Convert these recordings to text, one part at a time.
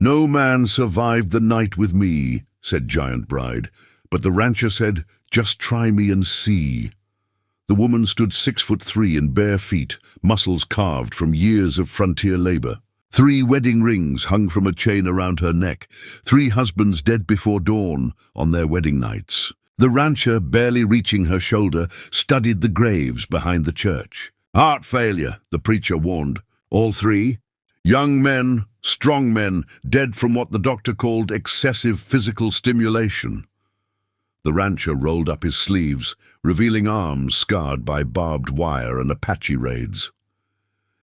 "No man survived the night with me," said Giant Bride, but the rancher said, "Just try me and see." The woman stood 6'3" in bare feet, muscles carved from years of frontier labor. 3 wedding rings hung from a chain around her neck, 3 husbands dead before dawn on their wedding nights. The rancher, barely reaching her shoulder, studied the graves behind the church. "Heart failure," the preacher warned. "All 3? Young men, strong men, dead from what the doctor called excessive physical stimulation." The rancher rolled up his sleeves, revealing arms scarred by barbed wire and Apache raids.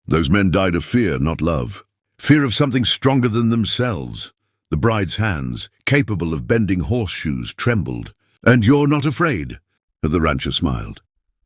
"Those men died of fear, not love. Fear of something stronger than themselves." The bride's hands, capable of bending horseshoes, trembled. "And you're not afraid?" The rancher smiled.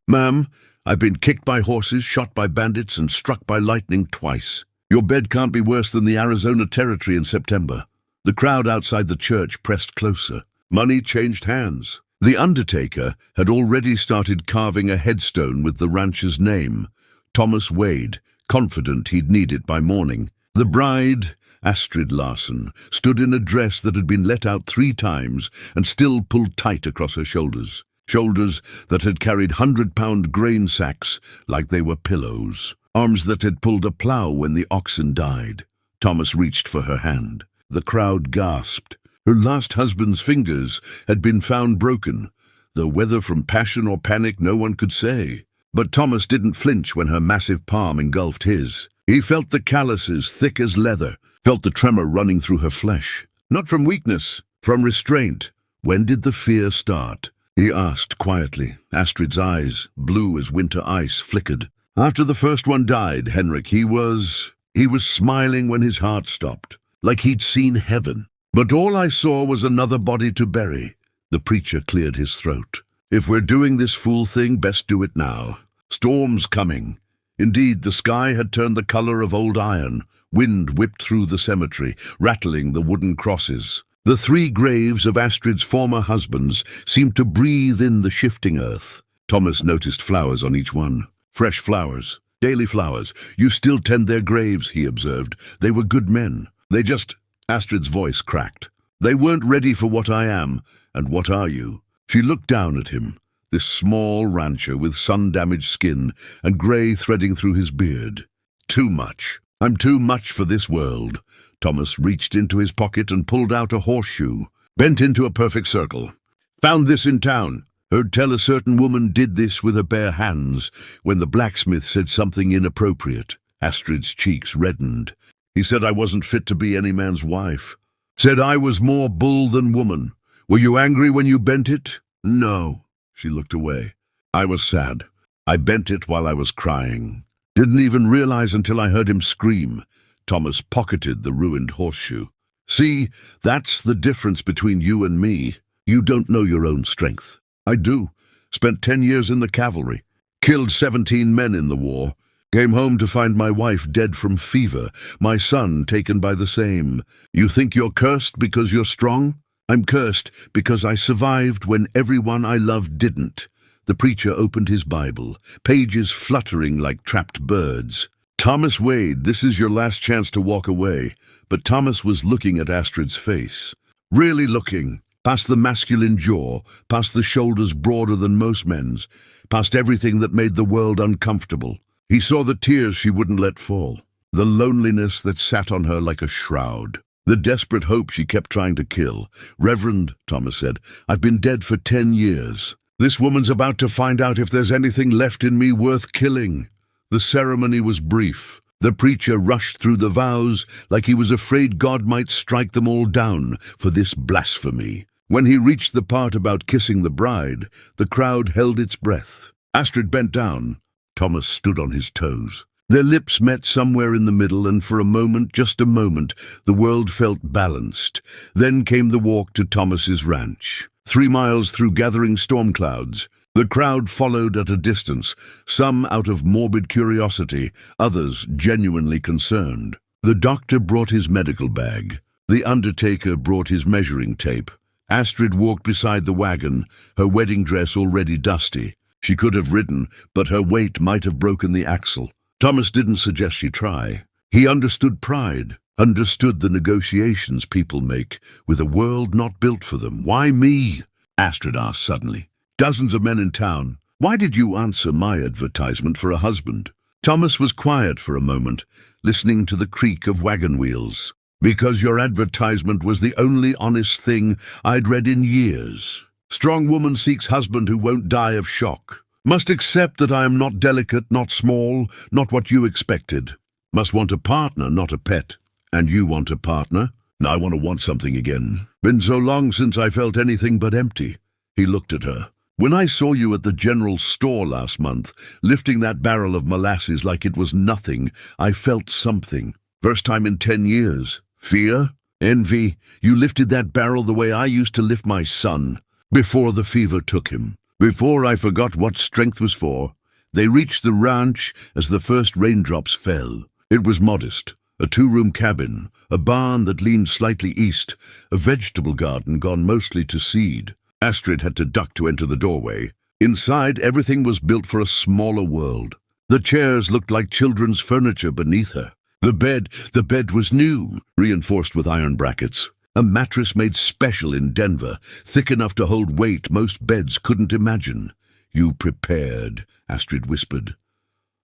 "Ma'am, I've been kicked by horses, shot by bandits, and struck by lightning twice. Your bed can't be worse than the Arizona Territory in September." The crowd outside the church pressed closer. Money changed hands. The undertaker had already started carving a headstone with the rancher's name, Thomas Wade, confident he'd need it by morning. The bride, Astrid Larson, stood in a dress that had been let out 3 times and still pulled tight across her shoulders. Shoulders that had carried 100-pound grain sacks like they were pillows. Arms that had pulled a plow when the oxen died. Thomas reached for her hand. The crowd gasped. Her last husband's fingers had been found broken, though whether from passion or panic no one could say. But Thomas didn't flinch when her massive palm engulfed his. He felt the calluses thick as leather, felt the tremor running through her flesh. Not from weakness, from restraint. "When did the fear start?" he asked quietly. Astrid's eyes, blue as winter ice, flickered. "After the first one died, Henrik, he was smiling when his heart stopped, like he'd seen heaven. But all I saw was another body to bury." The preacher cleared his throat. "If we're doing this fool thing, best do it now. Storm's coming." Indeed, the sky had turned the color of old iron. Wind whipped through the cemetery, rattling the wooden crosses. The 3 graves of Astrid's former husbands seemed to breathe in the shifting earth. Thomas noticed flowers on each one. Fresh flowers, daily flowers. "You still tend their graves," he observed. "They were good men. They just—" Astrid's voice cracked. "They weren't ready for what I am, and what are you?" She looked down at him, this small rancher with sun-damaged skin and grey threading through his beard. "Too much. I'm too much for this world." Thomas reached into his pocket and pulled out a horseshoe, bent into a perfect circle. "Found this in town. Heard tell a certain woman did this with her bare hands when the blacksmith said something inappropriate." Astrid's cheeks reddened. "He said I wasn't fit to be any man's wife. Said I was more bull than woman. Were you angry when you bent it?" "No." She looked away. "I was sad. I bent it while I was crying. Didn't even realize until I heard him scream." Thomas pocketed the ruined horseshoe. "See, that's the difference between you and me. You don't know your own strength. I do. Spent 10 years in the cavalry. Killed 17 men in the war. Came home to find my wife dead from fever, my son taken by the same. You think you're cursed because you're strong? I'm cursed because I survived when everyone I loved didn't." The preacher opened his Bible, pages fluttering like trapped birds. "Thomas Wade, this is your last chance to walk away." But Thomas was looking at Astrid's face. Really looking. Past the masculine jaw, past the shoulders broader than most men's, past everything that made the world uncomfortable. He saw the tears she wouldn't let fall, the loneliness that sat on her like a shroud, the desperate hope she kept trying to kill. "Reverend," Thomas said, "I've been dead for 10 years. This woman's about to find out if there's anything left in me worth killing." The ceremony was brief. The preacher rushed through the vows like he was afraid God might strike them all down for this blasphemy. When he reached the part about kissing the bride, the crowd held its breath. Astrid bent down. Thomas stood on his toes. Their lips met somewhere in the middle, and for a moment, just a moment, the world felt balanced. Then came the walk to Thomas's ranch. 3 miles through gathering storm clouds. The crowd followed at a distance, some out of morbid curiosity, others genuinely concerned. The doctor brought his medical bag. The undertaker brought his measuring tape. Astrid walked beside the wagon, her wedding dress already dusty. She could have ridden, but her weight might have broken the axle. Thomas didn't suggest she try. He understood pride, understood the negotiations people make with a world not built for them. "Why me?" Astrid asked suddenly. "Dozens of men in town. Why did you answer my advertisement for a husband?" Thomas was quiet for a moment, listening to the creak of wagon wheels. "Because your advertisement was the only honest thing I'd read in years. Strong woman seeks husband who won't die of shock. Must accept that I am not delicate, not small, not what you expected. Must want a partner, not a pet. And you want a partner? I want something again. Been so long since I felt anything but empty." He looked at her. "When I saw you at the general store last month, lifting that barrel of molasses like it was nothing, I felt something. First time in 10 years. Fear? Envy? You lifted that barrel the way I used to lift my son, before the fever took him. Before I forgot what strength was for." They reached the ranch as the first raindrops fell. It was modest. A 2-room cabin, a barn that leaned slightly east, a vegetable garden gone mostly to seed. Astrid had to duck to enter the doorway. Inside, everything was built for a smaller world. The chairs looked like children's furniture beneath her. The bed was new, reinforced with iron brackets. A mattress made special in Denver, thick enough to hold weight most beds couldn't imagine. "You prepared," Astrid whispered.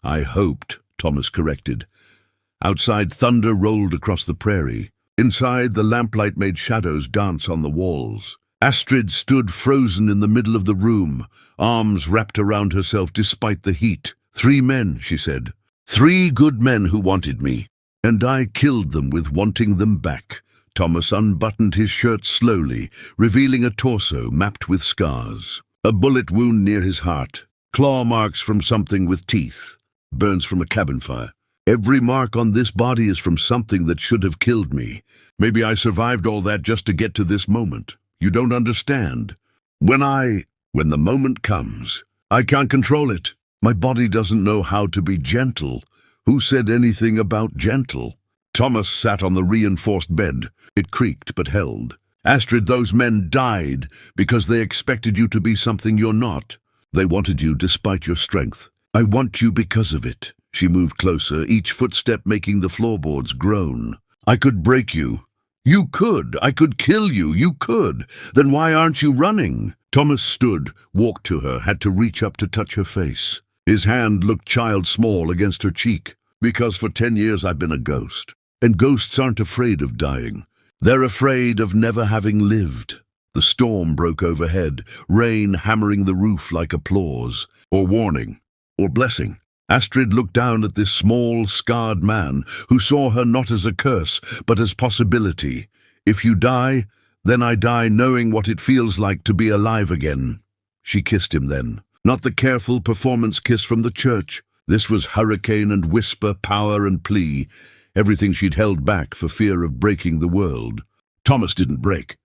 "I hoped," Thomas corrected. Outside, thunder rolled across the prairie. Inside, the lamplight made shadows dance on the walls. Astrid stood frozen in the middle of the room, arms wrapped around herself despite the heat. "3 men," she said. 3 good men who wanted me, and I killed them with wanting them back." Thomas unbuttoned his shirt slowly, revealing a torso mapped with scars. A bullet wound near his heart, claw marks from something with teeth, burns from a cabin fire. Every mark on this body is from something that should have killed me. Maybe I survived all that just to get to this moment. You don't understand. When the moment comes, I can't control it. My body doesn't know how to be gentle. Who said anything about gentle? Thomas sat on the reinforced bed. It creaked but held. "Astrid, those men died because they expected you to be something you're not. They wanted you despite your strength. I want you because of it." She moved closer, each footstep making the floorboards groan. "I could break you. You could. I could kill you. You could. Then why aren't you running?" Thomas stood, walked to her, had to reach up to touch her face. His hand looked child-small against her cheek. "Because for 10 years I've been a ghost. And ghosts aren't afraid of dying. They're afraid of never having lived." The storm broke overhead, rain hammering the roof like applause, or warning, or blessing. Astrid looked down at this small, scarred man who saw her not as a curse, but as possibility. "If you die, then I die knowing what it feels like to be alive again." She kissed him then. Not the careful performance kiss from the church. This was hurricane and whisper, power and plea, everything she'd held back for fear of breaking the world. Thomas didn't break.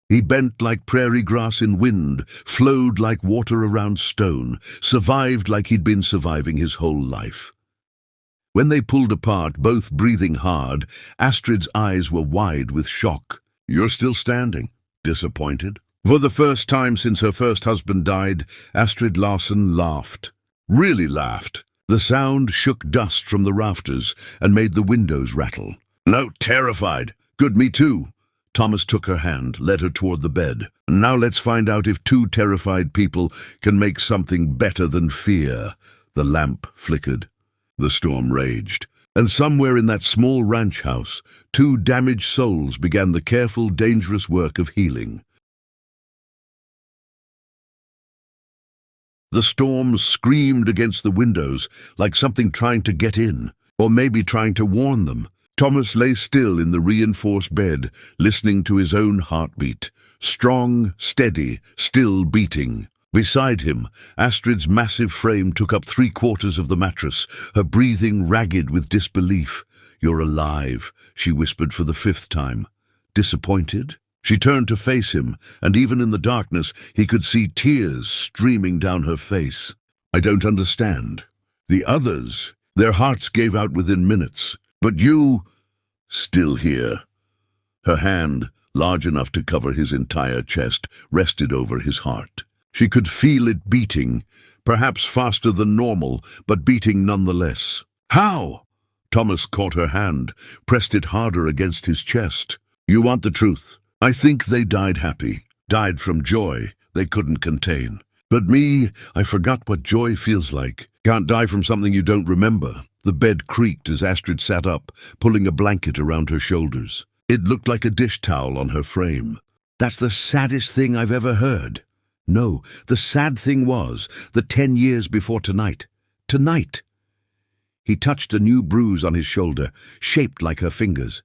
He bent like prairie grass in wind, flowed like water around stone, survived like he'd been surviving his whole life. When they pulled apart, both breathing hard, Astrid's eyes were wide with shock. "You're still standing?" Disappointed. For the first time since her first husband died, Astrid Larson laughed. Really laughed. The sound shook dust from the rafters and made the windows rattle. "No, terrified. Good, me too." Thomas took her hand, led her toward the bed. "Now let's find out if 2 terrified people can make something better than fear." The lamp flickered. The storm raged. And somewhere in that small ranch house, 2 damaged souls began the careful, dangerous work of healing. The storm screamed against the windows, like something trying to get in, or maybe trying to warn them. Thomas lay still in the reinforced bed, listening to his own heartbeat. Strong, steady, still beating. Beside him, Astrid's massive frame took up 3/4 of the mattress, her breathing ragged with disbelief. "You're alive," she whispered for the 5th time. Disappointed? She turned to face him, and even in the darkness he could see tears streaming down her face. "I don't understand. The others, their hearts gave out within minutes. But you, still here." Her hand, large enough to cover his entire chest, rested over his heart. She could feel it beating, perhaps faster than normal, but beating nonetheless. "How?" Thomas caught her hand, pressed it harder against his chest. "You want the truth? I think they died happy, died from joy they couldn't contain. But me, I forgot what joy feels like. Can't die from something you don't remember." The bed creaked as Astrid sat up, pulling a blanket around her shoulders. It looked like a dish towel on her frame. "That's the saddest thing I've ever heard." "No, the sad thing was the 10 years before tonight. Tonight." He touched a new bruise on his shoulder, shaped like her fingers.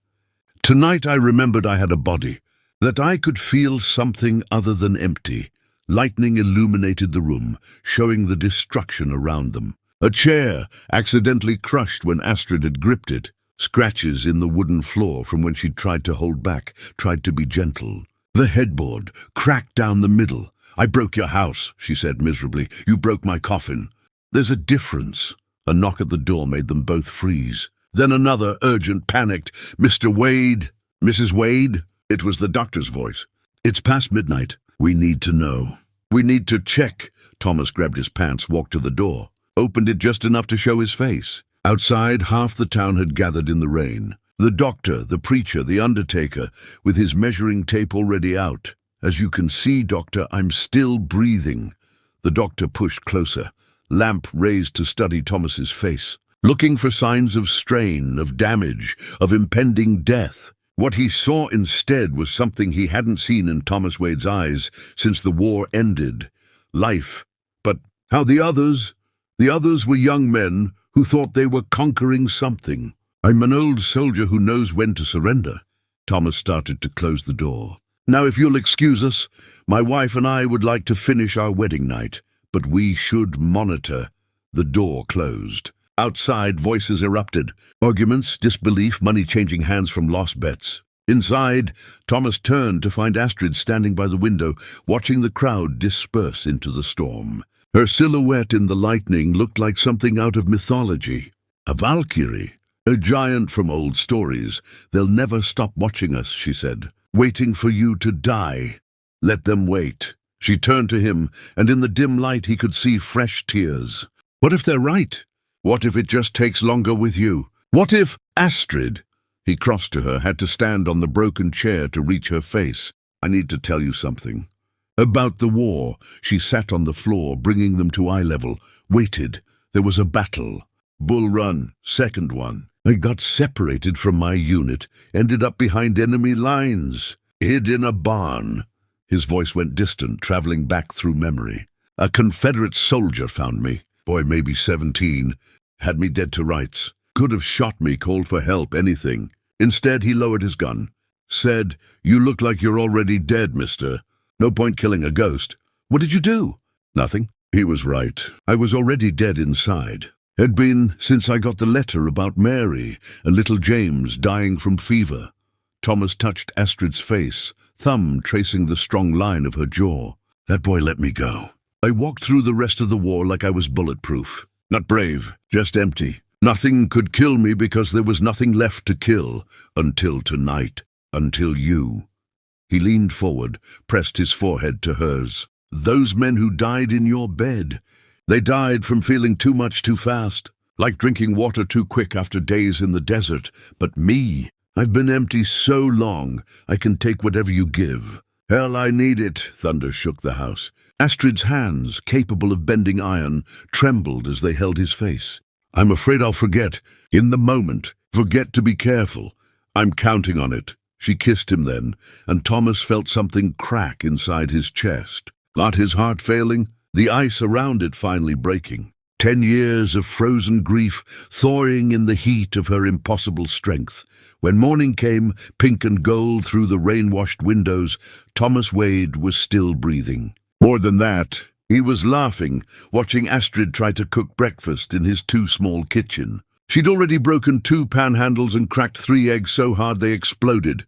"Tonight I remembered I had a body, that I could feel something other than empty." Lightning illuminated the room, showing the destruction around them. A chair, accidentally crushed when Astrid had gripped it. Scratches in the wooden floor from when she'd tried to hold back, tried to be gentle. The headboard, cracked down the middle. "I broke your house," she said miserably. "You broke my coffin." "There's a difference." A knock at the door made them both freeze. Then another, urgent, panicked. "Mr. Wade? Mrs. Wade?" It was the doctor's voice. "It's past midnight. We need to know. We need to check." Thomas grabbed his pants, walked to the door, opened it just enough to show his face. Outside, half the town had gathered in the rain. The doctor, the preacher, the undertaker, with his measuring tape already out. "As you can see, doctor, I'm still breathing." The doctor pushed closer, lamp raised to study Thomas's face, looking for signs of strain, of damage, of impending death. What he saw instead was something he hadn't seen in Thomas Wade's eyes since the war ended. Life. But how the others? The others were young men who thought they were conquering something. "I'm an old soldier who knows when to surrender." Thomas started to close the door. "Now, if you'll excuse us, my wife and I would like to finish our wedding night, but we should monitor." The door closed. Outside, voices erupted. Arguments, disbelief, money changing hands from lost bets. Inside, Thomas turned to find Astrid standing by the window, watching the crowd disperse into the storm. Her silhouette in the lightning looked like something out of mythology. A Valkyrie, a giant from old stories. "They'll never stop watching us," she said, "waiting for you to die. Let them wait." She turned to him, and in the dim light he could see fresh tears. "What if they're right? What if it just takes longer with you? What if—" "Astrid!" He crossed to her, had to stand on the broken chair to reach her face. "I need to tell you something." "About the war." She sat on the floor, bringing them to eye level, waited. "There was a battle. Bull Run, second one. I got separated from my unit, ended up behind enemy lines, hid in a barn." His voice went distant, traveling back through memory. "A Confederate soldier found me. Boy, maybe 17. Had me dead to rights. Could have shot me, called for help, anything. Instead, he lowered his gun. Said, 'You look like you're already dead, mister. No point killing a ghost.' What did you do?" "Nothing." He was right. I was already dead inside. Had been since I got the letter about Mary and little James dying from fever. Thomas touched Astrid's face, thumb tracing the strong line of her jaw. "That boy let me go. I walked through the rest of the war like I was bulletproof. Not brave, just empty. Nothing could kill me because there was nothing left to kill. Until tonight. Until you." He leaned forward, pressed his forehead to hers. "Those men who died in your bed. They died from feeling too much too fast. Like drinking water too quick after days in the desert. But me, I've been empty so long, I can take whatever you give." "Hell, I need it." Thunder shook the house. Astrid's hands, capable of bending iron, trembled as they held his face. "I'm afraid I'll forget. In the moment. Forget to be careful. I'm counting on it." She kissed him then, and Thomas felt something crack inside his chest. Not his heart failing, the ice around it finally breaking. 10 years of frozen grief, thawing in the heat of her impossible strength. When morning came, pink and gold through the rain-washed windows, Thomas Wade was still breathing. More than that, he was laughing, watching Astrid try to cook breakfast in his too small kitchen. She'd already broken 2 pan handles and cracked 3 eggs so hard they exploded.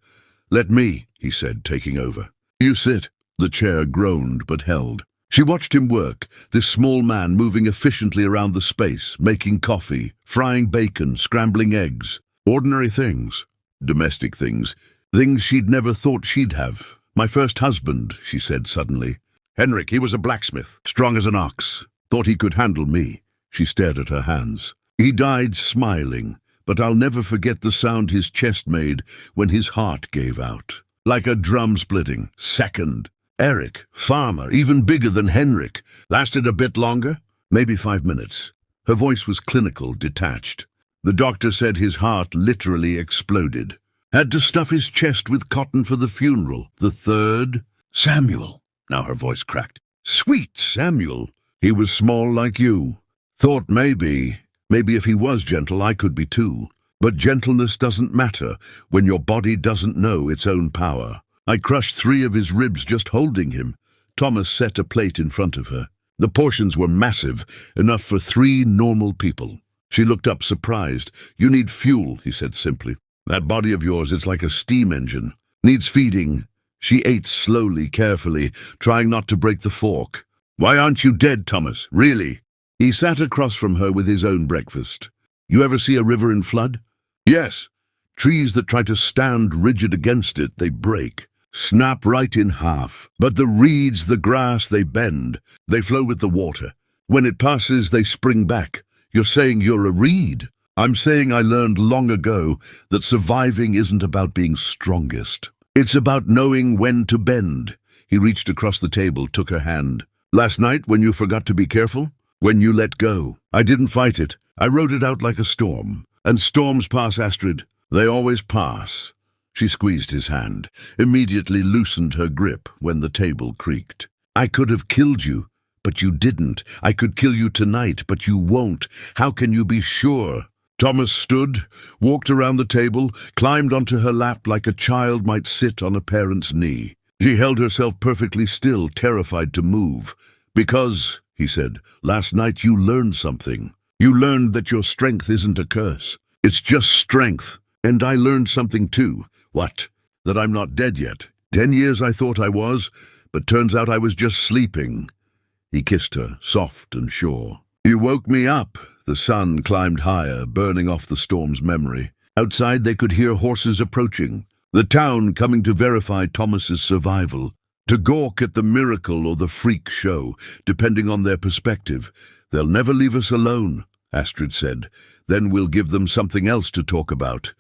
"Let me," he said, taking over. "You sit." The chair groaned but held. She watched him work, this small man moving efficiently around the space, making coffee, frying bacon, scrambling eggs. Ordinary things. Domestic things. Things she'd never thought she'd have. "My first husband," she said suddenly. "Henrik, he was a blacksmith, strong as an ox. Thought he could handle me." She stared at her hands. "He died smiling, but I'll never forget the sound his chest made when his heart gave out. Like a drum splitting. Second. Eric, farmer, even bigger than Henrik. Lasted a bit longer, maybe 5 minutes. Her voice was clinical, detached. The doctor said his heart literally exploded. Had to stuff his chest with cotton for the funeral. The third. Samuel. Now her voice cracked. Sweet Samuel. He was small like you. Thought maybe if he was gentle, I could be too. But gentleness doesn't matter when your body doesn't know its own power. I crushed 3 of his ribs just holding him. Thomas set a plate in front of her. The portions were massive, enough for 3 normal people. She looked up surprised. You need fuel, he said simply. That body of yours, it's like a steam engine. Needs feeding. She ate slowly, carefully, trying not to break the fork. Why aren't you dead, Thomas? Really? He sat across from her with his own breakfast. You ever see a river in flood? Yes. Trees that try to stand rigid against it, they break. Snap right in half. But the reeds, the grass, they bend. They flow with the water. When it passes, they spring back. You're saying you're a reed. I'm saying I learned long ago that surviving isn't about being strongest. It's about knowing when to bend. He reached across the table, took her hand. Last night, when you forgot to be careful? When you let go. I didn't fight it. I rode it out like a storm. And storms pass, Astrid. They always pass. She squeezed his hand, immediately loosened her grip when the table creaked. I could have killed you, but you didn't. I could kill you tonight, but you won't. How can you be sure? Thomas stood, walked around the table, climbed onto her lap like a child might sit on a parent's knee. She held herself perfectly still, terrified to move. Because, he said, last night you learned something. You learned that your strength isn't a curse. It's just strength. And I learned something too. What? That I'm not dead yet. 10 years I thought I was, but turns out I was just sleeping. He kissed her, soft and sure. You woke me up. The sun climbed higher, burning off the storm's memory. Outside they could hear horses approaching. The town coming to verify Thomas's survival. To gawk at the miracle or the freak show, depending on their perspective. They'll never leave us alone, Astrid said. Then we'll give them something else to talk about.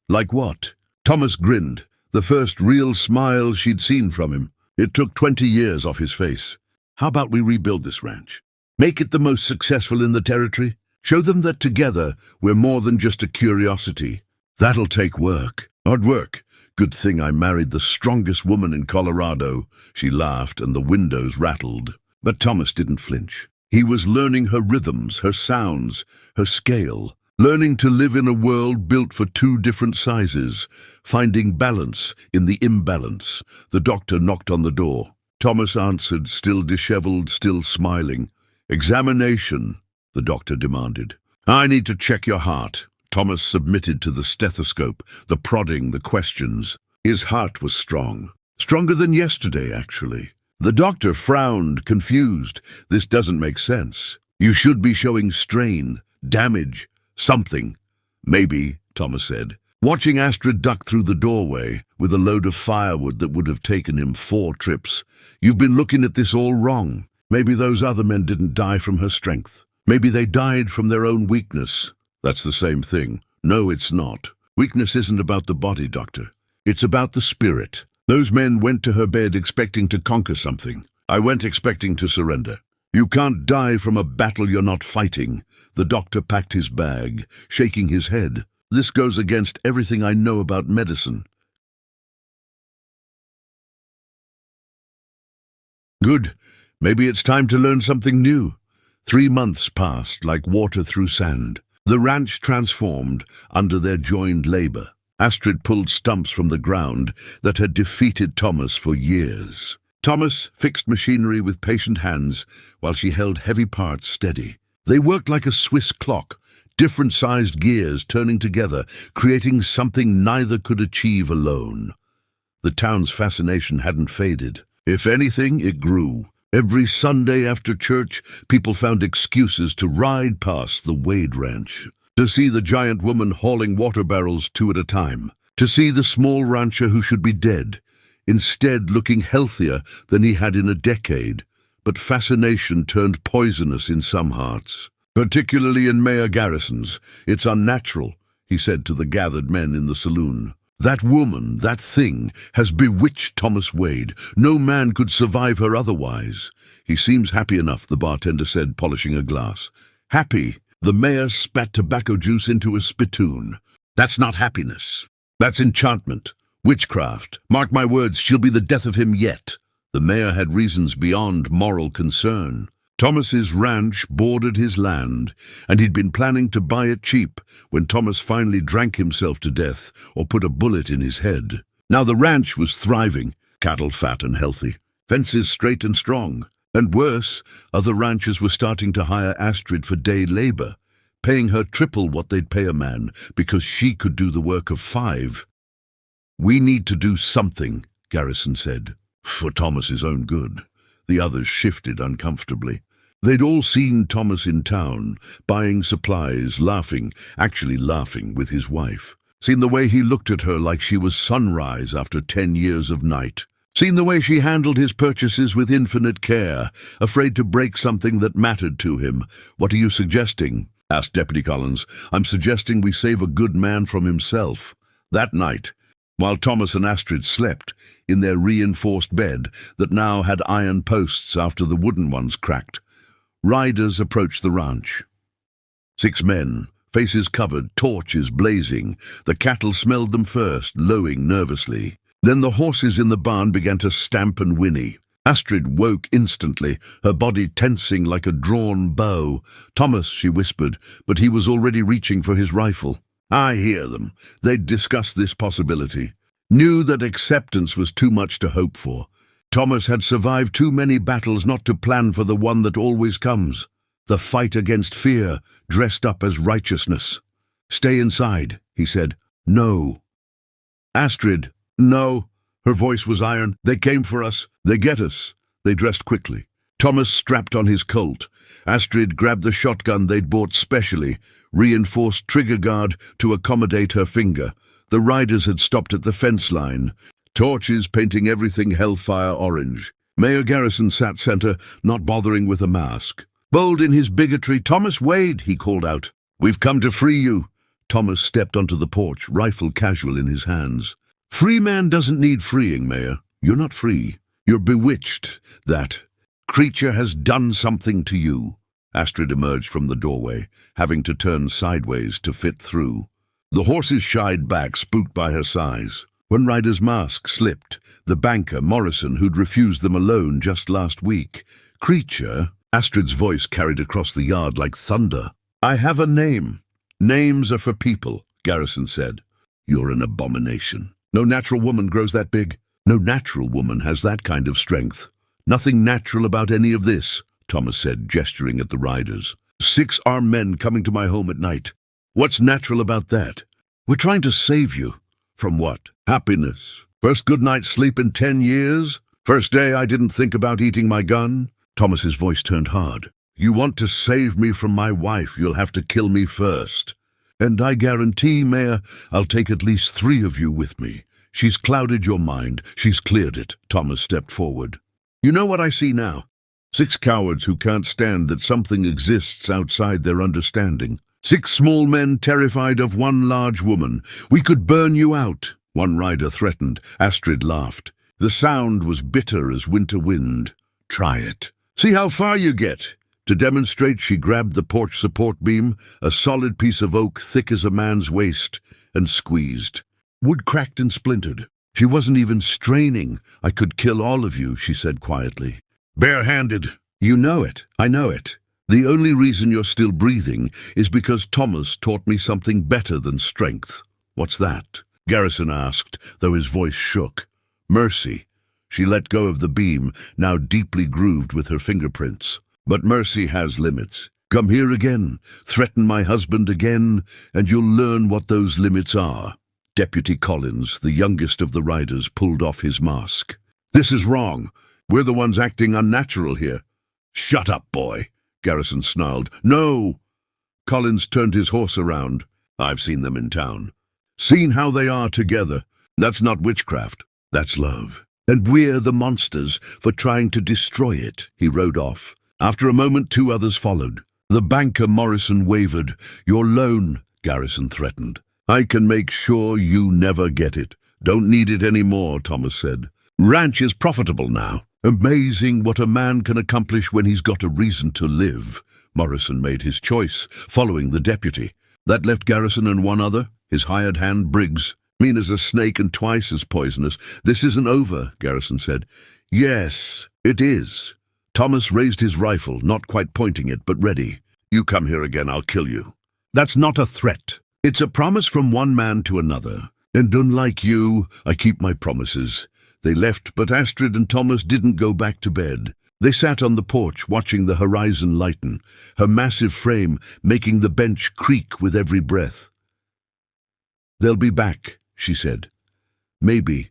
Like what? Thomas grinned, the first real smile she'd seen from him. It took 20 years off his face. How about we rebuild this ranch? Make it the most successful in the territory? Show them that together we're more than just a curiosity. That'll take work. Hard work. Good thing I married the strongest woman in Colorado. She laughed and the windows rattled. But Thomas didn't flinch. He was learning her rhythms, her sounds, her scale. Learning to live in a world built for 2 different sizes. Finding balance in the imbalance. The doctor knocked on the door. Thomas answered, still disheveled, still smiling. Examination, the doctor demanded. I need to check your heart. Thomas submitted to the stethoscope, the prodding, the questions. His heart was strong. Stronger than yesterday, actually. The doctor frowned, confused. This doesn't make sense. You should be showing strain, damage, something. Maybe, Thomas said, watching Astrid duck through the doorway with a load of firewood that would have taken him 4 trips. You've been looking at this all wrong. Maybe those other men didn't die from her strength. Maybe they died from their own weakness. That's the same thing. No, it's not. Weakness isn't about the body, doctor. It's about the spirit. Those men went to her bed expecting to conquer something. I went expecting to surrender. You can't die from a battle you're not fighting. The doctor packed his bag, shaking his head. This goes against everything I know about medicine. Good. Maybe it's time to learn something new. 3 months passed like water through sand. The ranch transformed under their joined labor. Astrid pulled stumps from the ground that had defeated Thomas for years. Thomas fixed machinery with patient hands while she held heavy parts steady. They worked like a Swiss clock, different-sized gears turning together, creating something neither could achieve alone. The town's fascination hadn't faded. If anything, it grew. Every Sunday after church, people found excuses to ride past the Wade Ranch, to see the giant woman hauling water barrels 2 at a time, to see the small rancher who should be dead, instead looking healthier than he had in a decade. But fascination turned poisonous in some hearts, particularly in Mayor Garrison's. It's unnatural. he said to the gathered men in the saloon. That woman, that thing, has bewitched Thomas Wade. No man could survive her otherwise. He seems happy enough, the bartender said, polishing a glass. Happy? The mayor spat tobacco juice into a spittoon. That's not happiness. That's enchantment. Witchcraft. Mark my words, she'll be the death of him yet. The mayor had reasons beyond moral concern. Thomas's ranch bordered his land, and he'd been planning to buy it cheap when Thomas finally drank himself to death or put a bullet in his head. Now the ranch was thriving, cattle fat and healthy, fences straight and strong. And worse, other ranchers were starting to hire Astrid for day labor, paying her triple what they'd pay a man because she could do the work of 5. We need to do something, Garrison said, for Thomas's own good. The others shifted uncomfortably. They'd all seen Thomas in town, buying supplies, actually laughing with his wife. Seen the way he looked at her like she was sunrise after 10 years of night. Seen the way she handled his purchases with infinite care, afraid to break something that mattered to him. What are you suggesting? Asked Deputy Collins. I'm suggesting we save a good man from himself. That night, while Thomas and Astrid slept in their reinforced bed that now had iron posts after the wooden ones cracked, riders approached the ranch. 6 men, faces covered, torches blazing. The cattle smelled them first, lowing nervously. Then the horses in the barn began to stamp and whinny. Astrid woke instantly, her body tensing like a drawn bow. Thomas, she whispered, but he was already reaching for his rifle. I hear them. They'd discussed this possibility. Knew that acceptance was too much to hope for. Thomas had survived too many battles not to plan for the one that always comes. The fight against fear, dressed up as righteousness. Stay inside, he said. No. Astrid, no. Her voice was iron. They came for us. They get us. They dressed quickly. Thomas strapped on his Colt. Astrid grabbed the shotgun they'd bought specially, reinforced trigger guard to accommodate her finger. The riders had stopped at the fence line, torches painting everything hellfire orange. Mayor Garrison sat center, not bothering with a mask. Bold in his bigotry, Thomas Wade, he called out. We've come to free you. Thomas stepped onto the porch, rifle casual in his hands. Free man doesn't need freeing, Mayor. You're not free. You're bewitched. That creature has done something to you. Astrid emerged from the doorway, having to turn sideways to fit through. The horses shied back, spooked by her size. One rider's mask slipped. The banker, Morrison, who'd refused them a loan just last week. Creature, Astrid's voice carried across the yard like thunder. I have a name. Names are for people, Garrison said. You're an abomination. No natural woman grows that big. No natural woman has that kind of strength. Nothing natural about any of this, Thomas said, gesturing at the riders. 6 armed men coming to my home at night. What's natural about that? We're trying to save you. From what? Happiness. First good night's sleep in 10 years? First day I didn't think about eating my gun? Thomas's voice turned hard. You want to save me from my wife, you'll have to kill me first. And I guarantee, Mayor, I'll take at least 3 of you with me. She's clouded your mind. She's cleared it. Thomas stepped forward. You know what I see now? 6 cowards who can't stand that something exists outside their understanding. 6 small men terrified of one large woman. We could burn you out, one rider threatened. Astrid laughed. The sound was bitter as winter wind. Try it. See how far you get. To demonstrate, she grabbed the porch support beam, a solid piece of oak thick as a man's waist, and squeezed. Wood cracked and splintered. She wasn't even straining. I could kill all of you, she said quietly. Barehanded. You know it. I know it. The only reason you're still breathing is because Thomas taught me something better than strength. What's that? Garrison asked, though his voice shook. Mercy. She let go of the beam, now deeply grooved with her fingerprints. But mercy has limits. Come here again, threaten my husband again, and you'll learn what those limits are. Deputy Collins, the youngest of the riders, pulled off his mask. This is wrong. We're the ones acting unnatural here. Shut up, boy, Garrison snarled. No! Collins turned his horse around. I've seen them in town. Seen how they are together. That's not witchcraft. That's love. And we're the monsters for trying to destroy it. He rode off. After a moment, 2 others followed. The banker Morrison wavered. Your loan, Garrison threatened. I can make sure you never get it. Don't need it anymore, Thomas said. Ranch is profitable now. Amazing what a man can accomplish when he's got a reason to live. Morrison made his choice, following the deputy. That left Garrison and one other, his hired hand, Briggs. Mean as a snake and twice as poisonous. This isn't over, Garrison said. Yes, it is. Thomas raised his rifle, not quite pointing it, but ready. You come here again, I'll kill you. That's not a threat. It's a promise from one man to another. And unlike you, I keep my promises. They left, but Astrid and Thomas didn't go back to bed. They sat on the porch, watching the horizon lighten, her massive frame making the bench creak with every breath. They'll be back, she said. Maybe.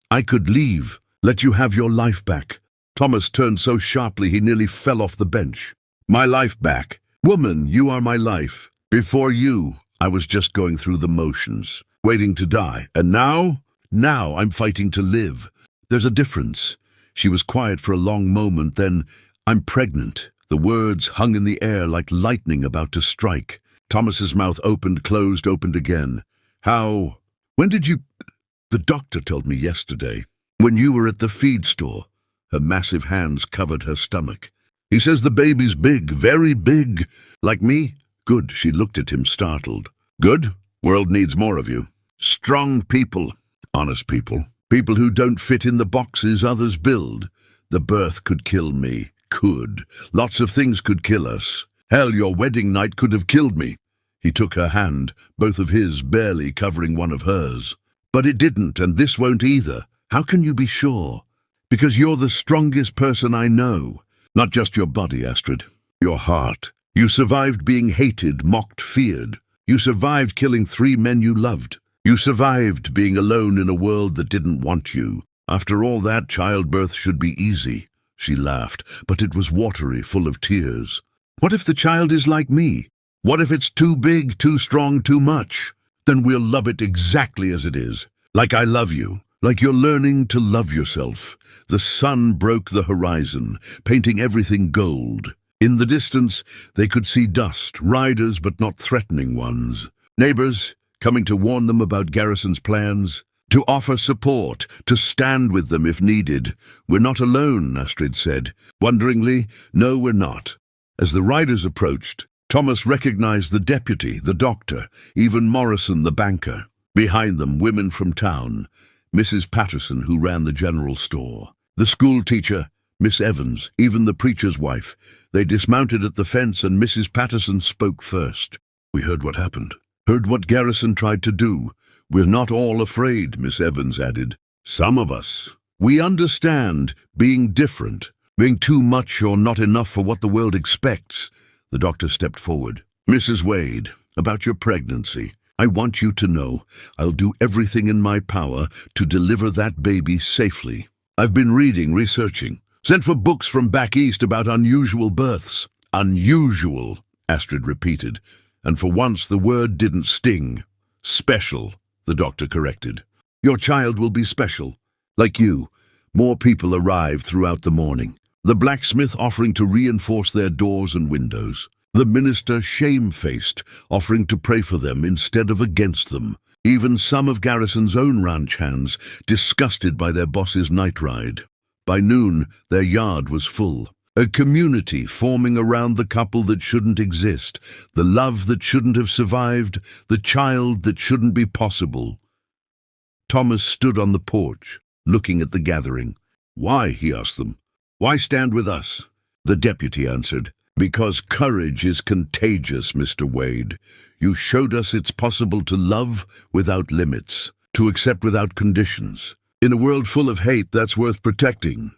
I could leave, let you have your life back. Thomas turned so sharply he nearly fell off the bench. My life back? Woman, you are my life. Before you, I was just going through the motions, waiting to die. And now I'm fighting to live. There's a difference. She was quiet for a long moment, then, I'm pregnant. The words hung in the air like lightning about to strike. Thomas's mouth opened, closed, opened again. How? When did you? The doctor told me yesterday. When you were at the feed store. Her massive hands covered her stomach. He says the baby's big, very big. Like me? Good, she looked at him, startled. Good? World needs more of you. Strong people. Honest people. People who don't fit in the boxes others build. The birth could kill me. Could. Lots of things could kill us. Hell, your wedding night could have killed me. He took her hand, both of his barely covering one of hers. But it didn't, and this won't either. How can you be sure? Because you're the strongest person I know. Not just your body, Astrid. Your heart. You survived being hated, mocked, feared. You survived killing 3 men you loved. You survived being alone in a world that didn't want you. After all that, childbirth should be easy. She laughed, but it was watery, full of tears. What if the child is like me? What if it's too big, too strong, too much? Then we'll love it exactly as it is. Like I love you. Like you're learning to love yourself. The sun broke the horizon, painting everything gold. In the distance, they could see dust, riders but not threatening ones. Neighbors, coming to warn them about Garrison's plans, to offer support, to stand with them if needed. We're not alone, Astrid said. Wonderingly, no, we're not. As the riders approached, Thomas recognized the deputy, the doctor, even Morrison, the banker. Behind them, women from town, Mrs. Patterson, who ran the general store, the school teacher, Miss Evans, even the preacher's wife. They dismounted at the fence and Mrs. Patterson spoke first. We heard what happened. Heard what Garrison tried to do. We're not all afraid, Miss Evans added. Some of us. We understand being different, being too much or not enough for what the world expects. The doctor stepped forward. Mrs. Wade, about your pregnancy. I want you to know I'll do everything in my power to deliver that baby safely. I've been reading, researching, sent for books from back east about unusual births. Unusual, Astrid repeated, and for once the word didn't sting. Special, the doctor corrected. Your child will be special. Like you, more people arrived throughout the morning. The blacksmith offering to reinforce their doors and windows. The minister shamefaced, offering to pray for them instead of against them. Even some of Garrison's own ranch hands, disgusted by their boss's night ride. By noon, their yard was full. A community forming around the couple that shouldn't exist, the love that shouldn't have survived, the child that shouldn't be possible. Thomas stood on the porch, looking at the gathering. Why, he asked them. Why stand with us? The deputy answered. Because courage is contagious, Mr. Wade. You showed us it's possible to love without limits, to accept without conditions. In a world full of hate, that's worth protecting.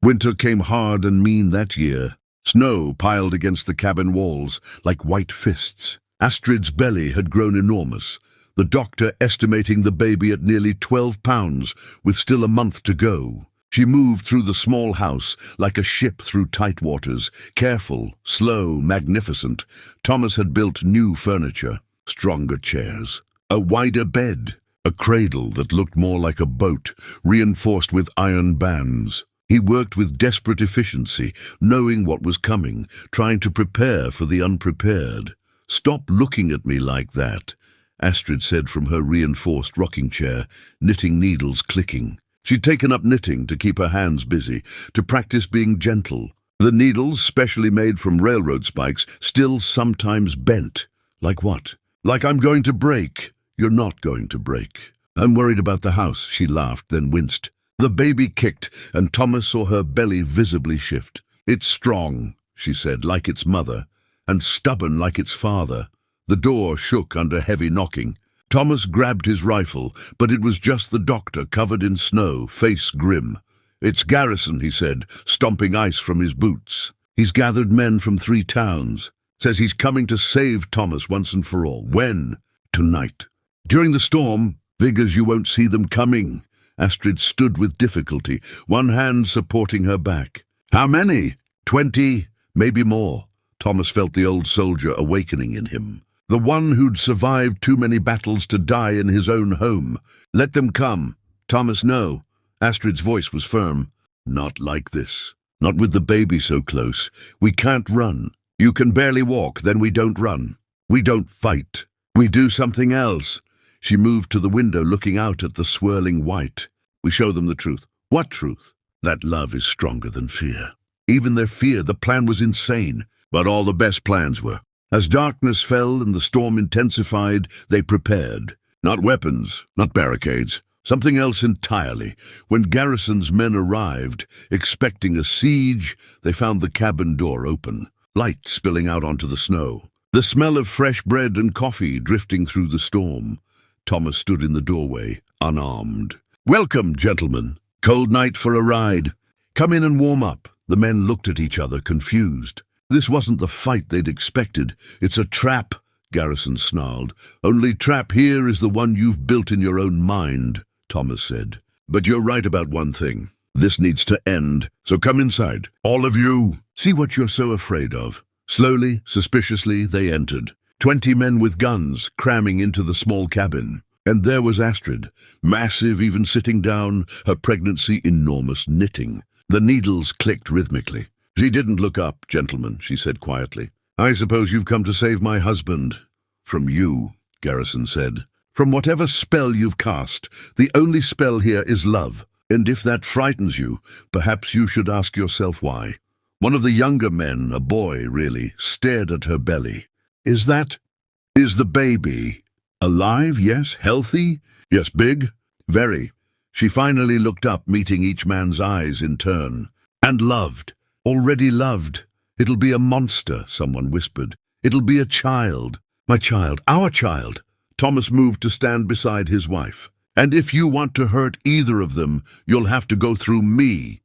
Winter came hard and mean that year. Snow piled against the cabin walls like white fists. Astrid's belly had grown enormous, the doctor estimating the baby at nearly 12 pounds, with still a month to go. She moved through the small house like a ship through tight waters, careful, slow, magnificent. Thomas had built new furniture, stronger chairs, a wider bed, a cradle that looked more like a boat, reinforced with iron bands. He worked with desperate efficiency, knowing what was coming, trying to prepare for the unprepared. "Stop looking at me like that," Astrid said from her reinforced rocking chair, knitting needles clicking. She'd taken up knitting to keep her hands busy, to practice being gentle. The needles, specially made from railroad spikes, still sometimes bent. Like what? Like I'm going to break. You're not going to break. I'm worried about the house, she laughed, then winced. The baby kicked, and Thomas saw her belly visibly shift. It's strong, she said, like its mother, and stubborn like its father. The door shook under heavy knocking. Thomas grabbed his rifle, but it was just the doctor covered in snow, face grim. "It's Garrison," he said, stomping ice from his boots. "He's gathered men from 3 towns. Says he's coming to save Thomas once and for all." "When?" "Tonight. During the storm. Figures you won't see them coming." Astrid stood with difficulty, one hand supporting her back. "How many?" 20, maybe more." Thomas felt the old soldier awakening in him. The one who'd survived too many battles to die in his own home. "Let them come." "Thomas, no." Astrid's voice was firm. "Not like this. Not with the baby so close. We can't run. You can barely walk, then we don't run. We don't fight. We do something else." She moved to the window, looking out at the swirling white. "We show them the truth." "What truth?" "That love is stronger than fear." Even their fear, the plan was insane, but all the best plans were. As darkness fell and the storm intensified, they prepared. Not weapons, not barricades, something else entirely. When Garrison's men arrived, expecting a siege, they found the cabin door open, light spilling out onto the snow. The smell of fresh bread and coffee drifting through the storm. Thomas stood in the doorway, unarmed. "Welcome, gentlemen. Cold night for a ride. Come in and warm up." The men looked at each other, confused. This wasn't the fight they'd expected. "It's a trap," Garrison snarled. "Only trap here is the one you've built in your own mind," Thomas said. "But you're right about one thing. This needs to end. So come inside. All of you. See what you're so afraid of." Slowly, suspiciously, they entered. 20 men with guns, cramming into the small cabin. And there was Astrid, massive even sitting down, her pregnancy enormous, knitting. The needles clicked rhythmically. "She didn't look up, gentlemen," she said quietly. "I suppose you've come to save my husband." "From you," Garrison said. "From whatever spell you've cast. The only spell here is love. And if that frightens you, perhaps you should ask yourself why." One of the younger men, a boy really, stared at her belly. Is the baby alive? Yes. Healthy? Yes. Big? Very." She finally looked up, meeting each man's eyes in turn. "And loved. Already loved. It'll be a monster," someone whispered. "It'll be a child. My child. Our child." Thomas moved to stand beside his wife. "And if you want to hurt either of them, you'll have to go through me."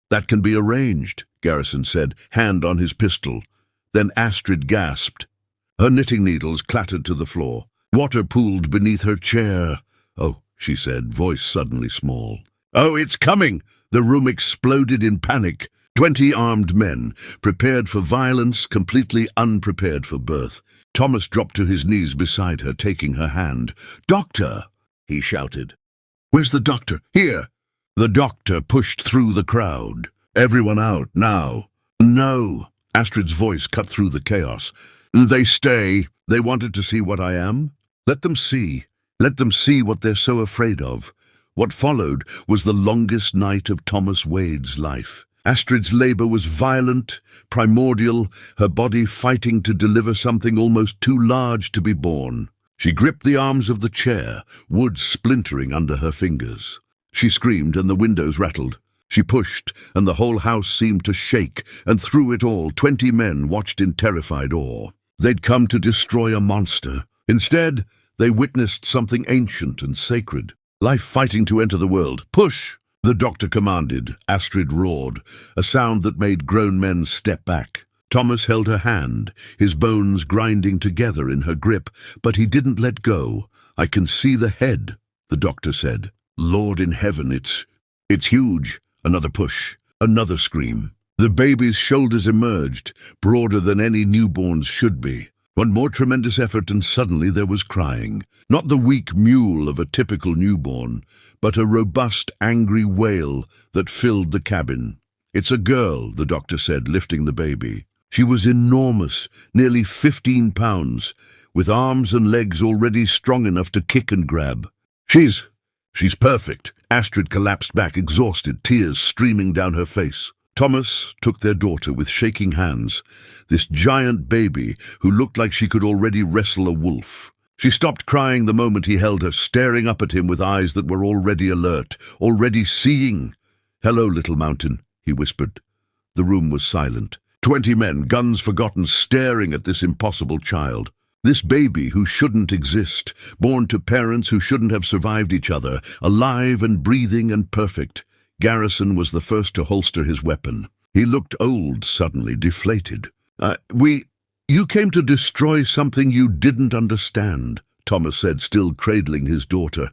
"That can be arranged," Garrison said, hand on his pistol. Then Astrid gasped. Her knitting needles clattered to the floor. Water pooled beneath her chair. "Oh," she said, voice suddenly small. "Oh, it's coming!" The room exploded in panic. 20 armed men, prepared for violence, completely unprepared for birth. Thomas dropped to his knees beside her, taking her hand. "Doctor!" he shouted. "Where's the doctor?" "Here!" The doctor pushed through the crowd. "Everyone out, now." "No." Astrid's voice cut through the chaos. "They stay. They wanted to see what I am. Let them see. Let them see what they're so afraid of." What followed was the longest night of Thomas Wade's life. Astrid's labor was violent, primordial, her body fighting to deliver something almost too large to be born. She gripped the arms of the chair, wood splintering under her fingers. She screamed and the windows rattled. She pushed, and the whole house seemed to shake, and through it all 20 men watched in terrified awe. They'd come to destroy a monster. Instead, they witnessed something ancient and sacred. Life fighting to enter the world. "Push!" the doctor commanded. Astrid roared, a sound that made grown men step back. Thomas held her hand, his bones grinding together in her grip, but he didn't let go. "I can see the head," the doctor said. "Lord in heaven, it's huge." Another push, another scream. The baby's shoulders emerged, broader than any newborn's should be. One more tremendous effort and suddenly there was crying. Not the weak mewl of a typical newborn, but a robust, angry wail that filled the cabin. "It's a girl," the doctor said, lifting the baby. She was enormous, nearly 15 pounds, with arms and legs already strong enough to kick and grab. She's perfect." Astrid collapsed back, exhausted, tears streaming down her face. Thomas took their daughter with shaking hands, this giant baby who looked like she could already wrestle a wolf. She stopped crying the moment he held her, staring up at him with eyes that were already alert, already seeing. "Hello, little mountain," he whispered. The room was silent. 20 men, guns forgotten, staring at this impossible child. This baby who shouldn't exist, born to parents who shouldn't have survived each other, alive and breathing and perfect. Garrison was the first to holster his weapon. He looked old suddenly, deflated. You came to destroy something you didn't understand," Thomas said, still cradling his daughter.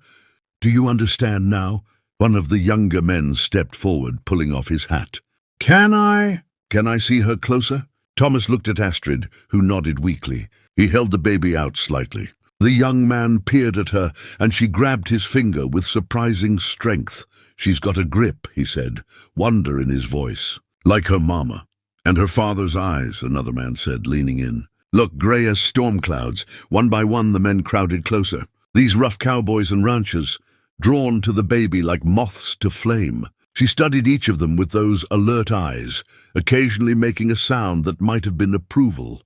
"Do you understand now?" One of the younger men stepped forward, pulling off his hat. Can I see her closer?" Thomas looked at Astrid, who nodded weakly. He held the baby out slightly. The young man peered at her, and she grabbed his finger with surprising strength. "She's got a grip," he said, wonder in his voice. "Like her mama." "And her father's eyes," another man said, leaning in. "Look, grey as storm clouds." One by one the men crowded closer. These rough cowboys and ranchers, drawn to the baby like moths to flame. She studied each of them with those alert eyes, occasionally making a sound that might have been approval.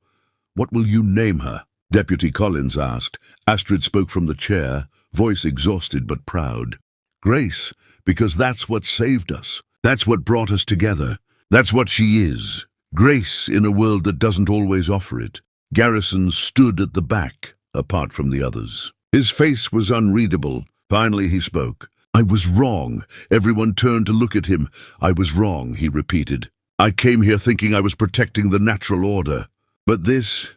"What will you name her?" Deputy Collins asked. Astrid spoke from the chair, voice exhausted but proud. "Grace, because that's what saved us. That's what brought us together. That's what she is. Grace in a world that doesn't always offer it." Garrison stood at the back, apart from the others. His face was unreadable. Finally he spoke. "I was wrong." Everyone turned to look at him. "I was wrong," he repeated. "I came here thinking I was protecting the natural order. But this..."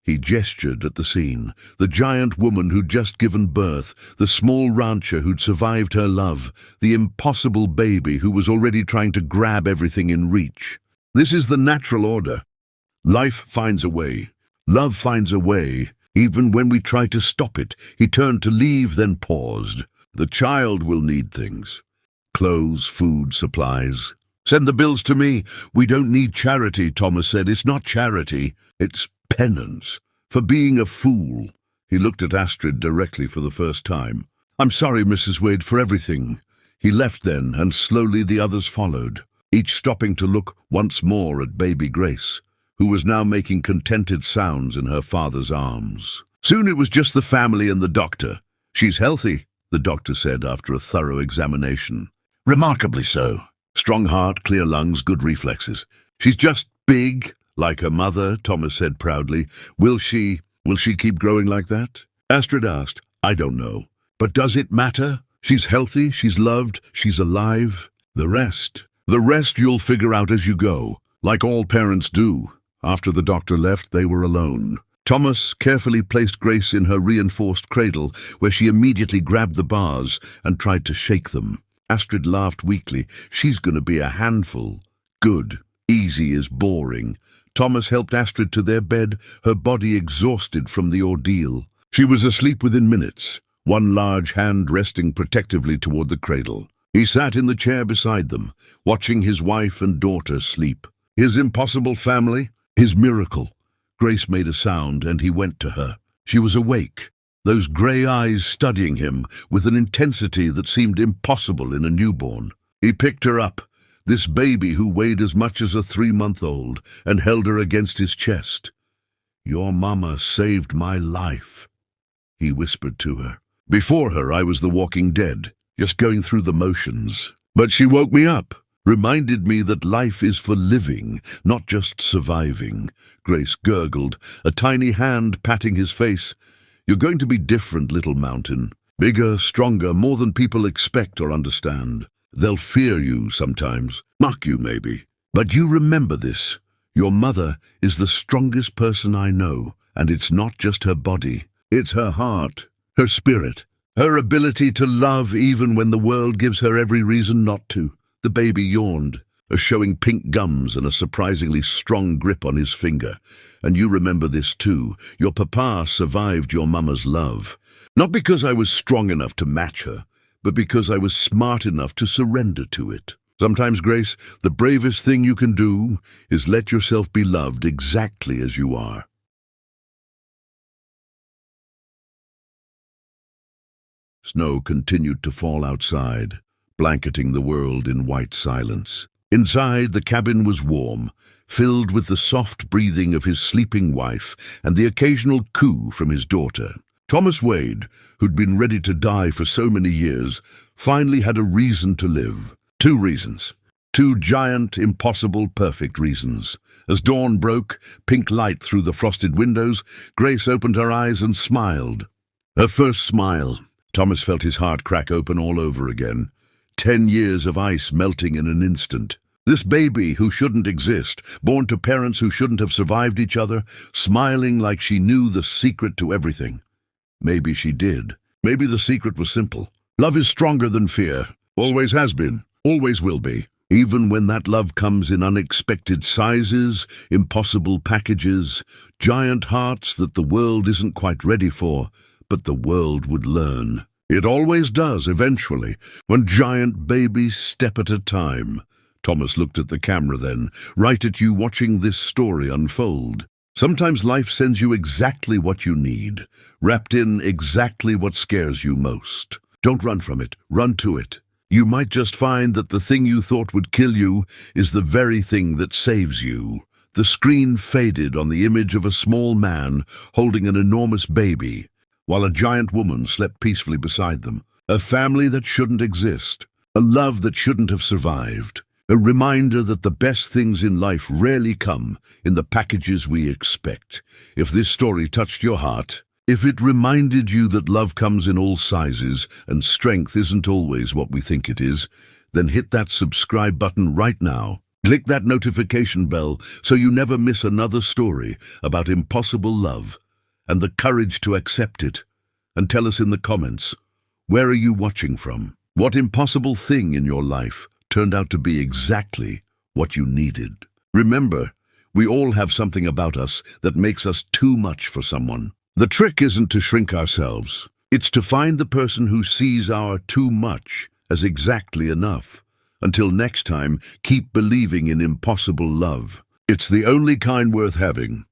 He gestured at the scene. The giant woman who'd just given birth, the small rancher who'd survived her love, the impossible baby who was already trying to grab everything in reach. This is the natural order. Life finds a way. Love finds a way, even when we try to stop it. He turned to leave, then paused. "The child will need things. Clothes, food, supplies. Send the bills to me." "We don't need charity," Thomas said. "It's not charity. It's penance. For being a fool." He looked at Astrid directly for the first time. "I'm sorry, Mrs. Wade, for everything." He left then, and slowly the others followed, each stopping to look once more at baby Grace, who was now making contented sounds in her father's arms. Soon it was just the family and the doctor. "She's healthy," the doctor said after a thorough examination. "Remarkably so. Strong heart, clear lungs, good reflexes. She's just big, like her mother," Thomas said proudly. Will she keep growing like that?" Astrid asked. "I don't know. But does it matter? She's healthy, she's loved, she's alive. The rest you'll figure out as you go, like all parents do." After the doctor left, they were alone. Thomas carefully placed Grace in her reinforced cradle, where she immediately grabbed the bars and tried to shake them. Astrid laughed weakly. "She's going to be a handful." "Good. Easy is boring." Thomas helped Astrid to their bed, her body exhausted from the ordeal. She was asleep within minutes, one large hand resting protectively toward the cradle. He sat in the chair beside them, watching his wife and daughter sleep. His impossible family, his miracle. Grace made a sound, and he went to her. She was awake, those grey eyes studying him with an intensity that seemed impossible in a newborn. He picked her up, this baby who weighed as much as a 3-month-old, and held her against his chest. "Your mama saved my life," he whispered to her. "Before her, I was the walking dead, just going through the motions. But she woke me up, reminded me that life is for living, not just surviving." Grace gurgled, a tiny hand patting his face. "You're going to be different, little mountain. Bigger, stronger, more than people expect or understand. They'll fear you sometimes, mock you maybe. But you remember this. Your mother is the strongest person I know, and it's not just her body. It's her heart, her spirit, her ability to love even when the world gives her every reason not to." The baby yawned. showing pink gums and a surprisingly strong grip on his finger. And you remember this too. Your papa survived your mama's love. Not because I was strong enough to match her, but because I was smart enough to surrender to it. Sometimes, Grace, the bravest thing you can do is let yourself be loved exactly as you are. Snow continued to fall outside, blanketing the world in white silence. Inside, the cabin was warm, filled with the soft breathing of his sleeping wife and the occasional coo from his daughter. Thomas Wade, who'd been ready to die for so many years, finally had a reason to live. 2 reasons. 2 giant, impossible, perfect reasons. As dawn broke, pink light through the frosted windows, Grace opened her eyes and smiled. Her first smile. Thomas felt his heart crack open all over again. 10 years of ice melting in an instant. This baby who shouldn't exist, born to parents who shouldn't have survived each other, smiling like she knew the secret to everything. Maybe she did. Maybe the secret was simple. Love is stronger than fear. Always has been. Always will be. Even when that love comes in unexpected sizes, impossible packages, giant hearts that the world isn't quite ready for, but the world would learn. It always does, eventually, one giant baby step at a time. Thomas looked at the camera then, right at you watching this story unfold. Sometimes life sends you exactly what you need, wrapped in exactly what scares you most. Don't run from it, run to it. You might just find that the thing you thought would kill you is the very thing that saves you. The screen faded on the image of a small man holding an enormous baby, while a giant woman slept peacefully beside them. A family that shouldn't exist. A love that shouldn't have survived. A reminder that the best things in life rarely come in the packages we expect. If this story touched your heart, if it reminded you that love comes in all sizes and strength isn't always what we think it is, then hit that subscribe button right now. Click that notification bell so you never miss another story about impossible love and the courage to accept it. And tell us in the comments, where are you watching from? What impossible thing in your life turned out to be exactly what you needed? Remember, we all have something about us that makes us too much for someone. The trick isn't to shrink ourselves. It's to find the person who sees our too much as exactly enough. Until next time, keep believing in impossible love. It's the only kind worth having.